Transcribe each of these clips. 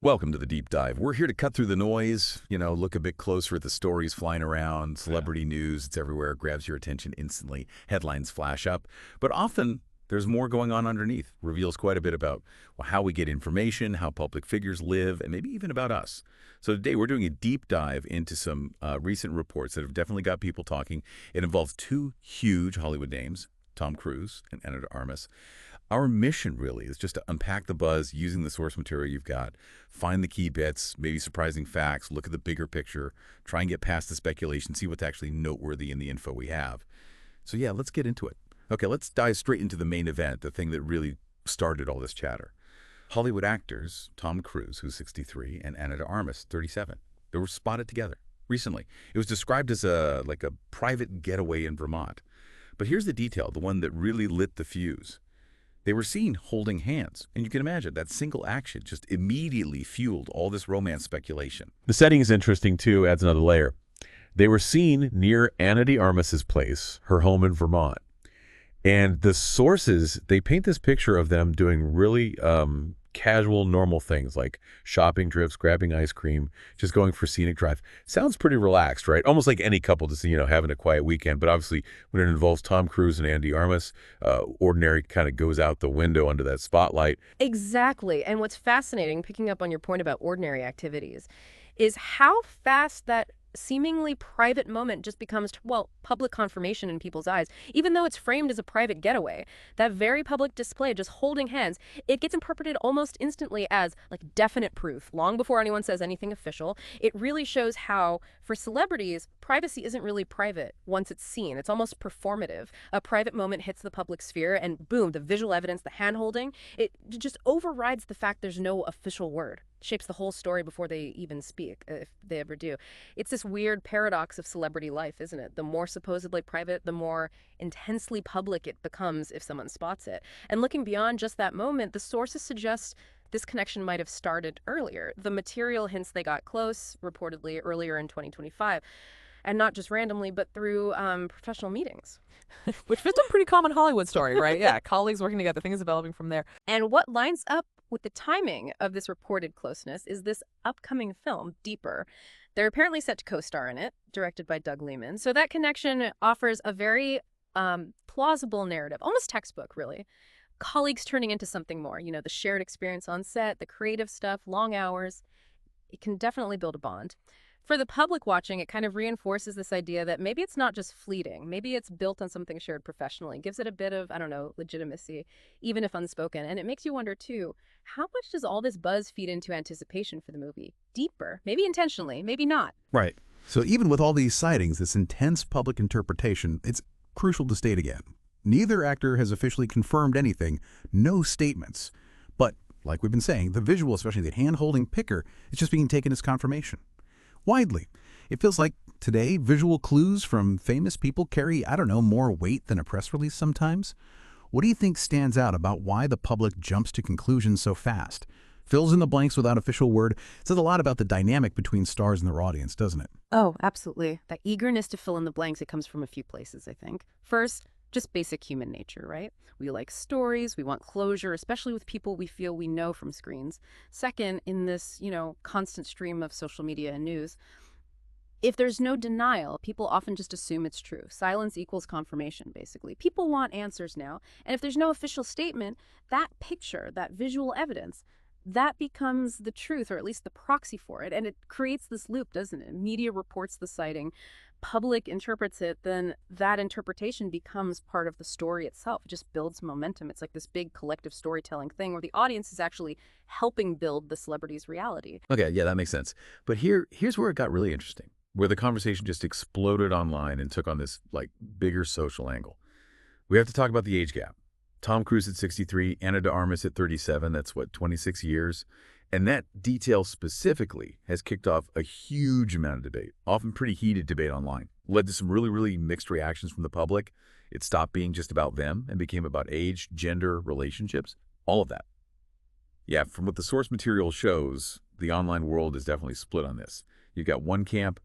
Welcome to the deep dive. We're here to cut through the noise, look a bit closer at the stories flying around, Yeah. celebrity news, it's everywhere, grabs your attention instantly, headlines flash up. But often, there's more going on underneath, reveals quite a bit about how we get information, how public figures live, and maybe even about us. So today, we're doing a deep dive into some recent reports that have definitely got people talking. It involves two huge Hollywood names, Tom Cruise and Ana de Armas. Our mission really is just to unpack the buzz using the source material you've got, find the key bits, maybe surprising facts, look at the bigger picture, try and get past the speculation, see what's actually noteworthy in the info we have. So yeah, let's get into it. Okay, let's dive straight into the main event, the thing that really started all this chatter. Hollywood actors Tom Cruise, who's 63, and Ana de Armas, 37. They were spotted together recently. It was described as a private getaway in Vermont. But here's the detail, the one that really lit the fuse. They were seen holding hands, and you can imagine that single action just immediately fueled all this romance speculation. The setting is interesting, too, adds another layer. They were seen near Ana de Armas's place, her home in Vermont. And the sources, they paint this picture of them doing really casual, normal things like shopping trips, grabbing ice cream, just going for scenic drive. Sounds pretty relaxed, right? Almost like any couple just, having a quiet weekend. But obviously, when it involves Tom Cruise and Ana de Armas, ordinary kind of goes out the window under that spotlight. Exactly. And what's fascinating, picking up on your point about ordinary activities, is how fast that seemingly private moment just becomes, well, public confirmation in people's eyes. Even though it's framed as a private getaway, that very public display, just holding hands, it gets interpreted almost instantly as like definite proof, long before anyone says anything official. It really shows how, for celebrities, privacy isn't really private once it's seen. It's almost performative. A private moment hits the public sphere and boom, the visual evidence, the hand-holding, it just overrides the fact there's no official word. Shapes the whole story before they even speak, if they ever do. It's this weird paradox of celebrity life, isn't it? The more supposedly private, the more intensely public it becomes if someone spots it. And looking beyond just that moment, the sources suggest this connection might have started earlier. The material hints they got close, reportedly earlier in 2025, and not just randomly, but through professional meetings. Which fits a pretty common Hollywood story, right? Yeah, colleagues working together, things developing from there. And what lines up with the timing of this reported closeness is this upcoming film, Deeper. They're apparently set to co-star in it, directed by Doug Liman. So that connection offers a very plausible narrative, almost textbook, really. Colleagues turning into something more, the shared experience on set, the creative stuff, long hours. It can definitely build a bond. For the public watching, it kind of reinforces this idea that maybe it's not just fleeting. Maybe it's built on something shared professionally. Gives it a bit of, I don't know, legitimacy, even if unspoken. And it makes you wonder, too, how much does all this buzz feed into anticipation for the movie? Deeper, maybe intentionally, maybe not. Right. So even with all these sightings, this intense public interpretation, it's crucial to state again. Neither actor has officially confirmed anything, no statements. But, like we've been saying, the visual, especially the hand-holding picker, is just being taken as confirmation. Widely. It feels like today visual clues from famous people carry, I don't know, more weight than a press release sometimes. What do you think stands out about why the public jumps to conclusions so fast? Fills in the blanks without official word. It says a lot about the dynamic between stars and their audience, doesn't it? Oh, absolutely. That eagerness to fill in the blanks, it comes from a few places, I think. First, just basic human nature, right? We like stories, we want closure, especially with people we feel we know from screens. Second, in this, constant stream of social media and news, if there's no denial, people often just assume it's true. Silence equals confirmation, basically. People want answers now, and if there's no official statement, that picture, that visual evidence, that becomes the truth, or at least the proxy for it, and it creates this loop, doesn't it? Media reports the sighting, public interprets it, then that interpretation becomes part of the story itself. It just builds momentum. It's like this big collective storytelling thing where the audience is actually helping build the celebrity's reality. Okay, yeah, that makes sense. But here's where it got really interesting, where the conversation just exploded online and took on this, bigger social angle. We have to talk about the age gap. Tom Cruise at 63, Ana de Armas at 37, that's 26 years. And that detail specifically has kicked off a huge amount of debate, often pretty heated debate online. Led to some really, really mixed reactions from the public. It stopped being just about them and became about age, gender, relationships, all of that. Yeah, from what the source material shows, the online world is definitely split on this. You've got one camp,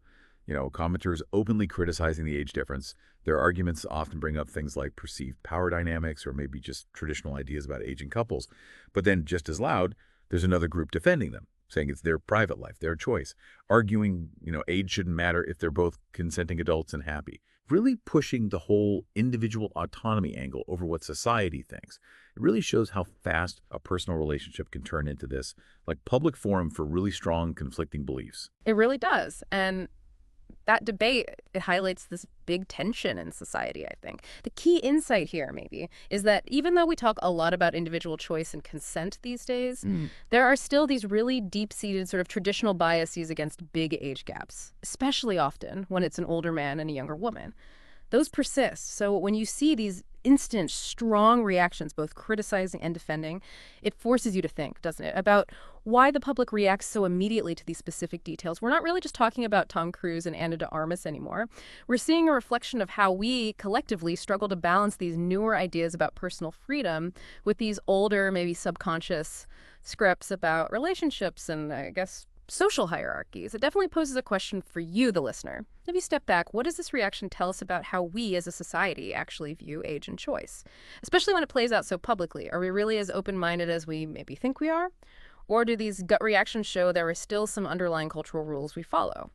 commenters openly criticizing the age difference. Their arguments often bring up things like perceived power dynamics or maybe just traditional ideas about aging couples. But then just as loud, there's another group defending them, saying it's their private life, their choice, arguing, age shouldn't matter if they're both consenting adults and happy. Really pushing the whole individual autonomy angle over what society thinks. It really shows how fast a personal relationship can turn into this, like, public forum for really strong conflicting beliefs. It really does. And that debate, it highlights this big tension in society, I think. The key insight here, maybe, is that even though we talk a lot about individual choice and consent these days, there are still these really deep-seated sort of traditional biases against big age gaps, especially often when it's an older man and a younger woman. Those persist. So when you see these instant, strong reactions, both criticizing and defending, it forces you to think, doesn't it, about why the public reacts so immediately to these specific details. We're not really just talking about Tom Cruise and Ana de Armas anymore. We're seeing a reflection of how we collectively struggle to balance these newer ideas about personal freedom with these older, maybe subconscious scripts about relationships and, I guess, social hierarchies. It definitely poses a question for you, the listener. If you step back, what does this reaction tell us about how we as a society actually view age and choice? Especially when it plays out so publicly. Are we really as open-minded as we maybe think we are? Or do these gut reactions show there are still some underlying cultural rules we follow?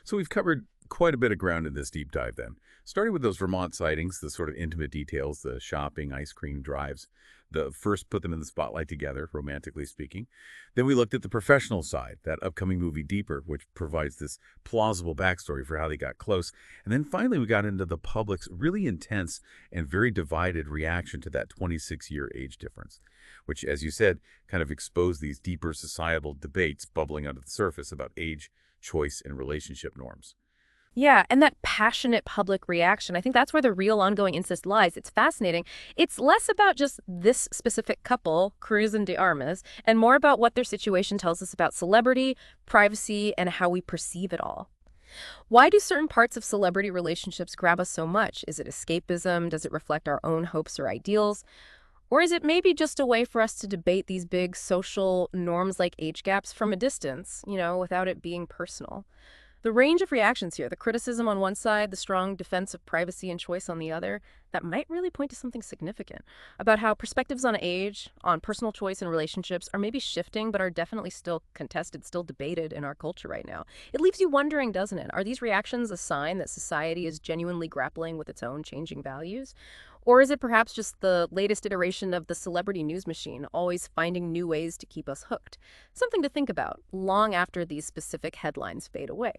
So we've covered quite a bit of ground in this deep dive then. Starting with those Vermont sightings, the sort of intimate details, the shopping, ice cream drives, the first put them in the spotlight together, romantically speaking. Then we looked at the professional side, that upcoming movie Deeper, which provides this plausible backstory for how they got close. And then finally we got into the public's really intense and very divided reaction to that 26-year age difference, which, as you said, kind of exposed these deeper societal debates bubbling under the surface about age, choice, and relationship norms. Yeah, and that passionate public reaction, I think that's where the real ongoing insist lies. It's fascinating. It's less about just this specific couple, Cruz and de Armas, and more about what their situation tells us about celebrity, privacy, and how we perceive it all. Why do certain parts of celebrity relationships grab us so much? Is it escapism? Does it reflect our own hopes or ideals? Or is it maybe just a way for us to debate these big social norms like age gaps from a distance, without it being personal? The range of reactions here, the criticism on one side, the strong defense of privacy and choice on the other, that might really point to something significant about how perspectives on age, on personal choice and relationships are maybe shifting, but are definitely still contested, still debated in our culture right now. It leaves you wondering, doesn't it? Are these reactions a sign that society is genuinely grappling with its own changing values? Or is it perhaps just the latest iteration of the celebrity news machine, always finding new ways to keep us hooked? Something to think about long after these specific headlines fade away.